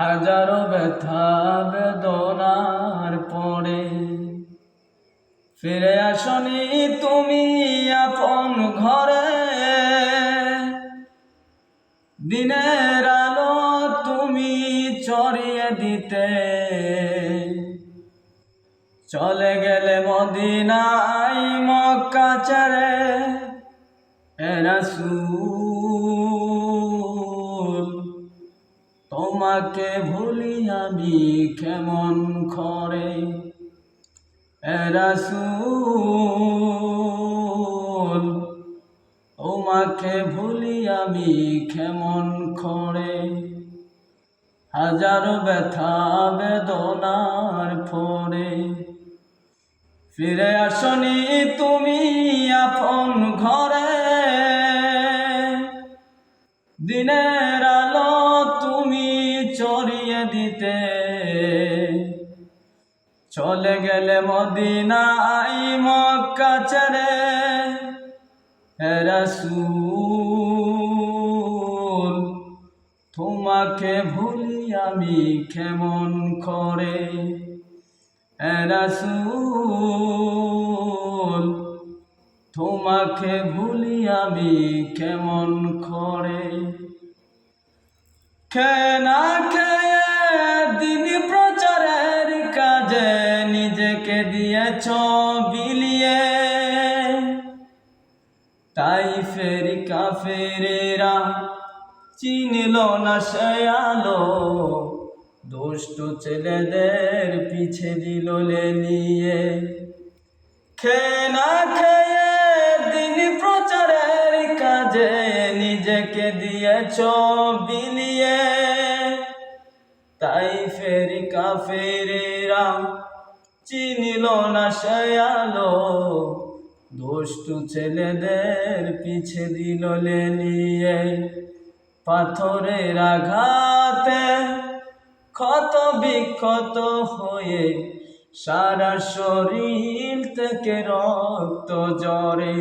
হাজারো ব্যথা বেদনার পরে ফিরে আসনি তুমি আপন ঘরে। দিনের আলো তুমি ছড়িয়ে দিতে চলে গেলে মদিনায় মক্কা ছেড়ে। হে রাসূল তোমাকে ভুলি আমি কেমন করে। হে রাসূল তোমাকে ভুলি আমি কেমন করে। হাজারো ব্যথা বেদনার পরে ফিরে আসনি তুমি আপন ঘরে। দিনের আলো তুমি ছড়িয়ে দিতে চলে গেলে মদিনায় মক্কা ছেড়ে। হে রাসূল তোমাকে ভুলি আমি কেমন করে। হে রাসূল তোমাকে ভুলি আমি কেমন করে। খেয়ে না খেয়ে দিন প্রচারের কাজে নিজেকে দিয়েছ বিলিয়ে। তাইফের কাফেরেরা চিনল না সে আলো, দুষ্ট ছেলেদের পিছে দিল লেলিয়ে। খেয়ে না খেয়ে দিন প্রচারের কাজে নিজেকে দিয়েছ বিলিয়ে। তাইফের কাফেরেরা চিনল না সে আলো, দুষ্টু ছেলেদের পিছে দিল লেলিয়ে। পাথরের আঘাতে ক্ষত বিক্ষত হয়ে সারা শরীর থেকে রক্ত ঝরে।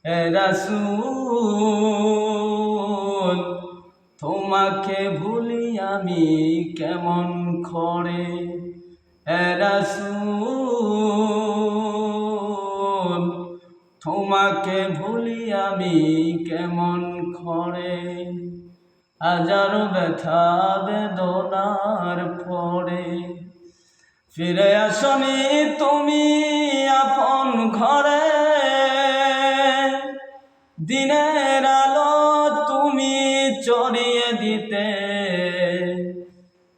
হে রাসূল তোমাকে ভুলি আমি কেমন করে। হে রাসূল তোমাকে ভুলি আমি কেমন করে। হাজারো ব্যথা বেদনার পরে ফিরে আসনি তুমি আপন ঘরে। দিনের আলো তুমি ছড়িয়ে দিতে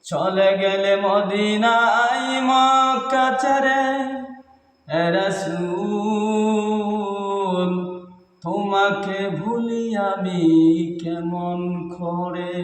চলে গেলে মদিনায় মক্কা ছেড়ে। হে রাসূল তোমাকে ভুলি আমি কেমন করে।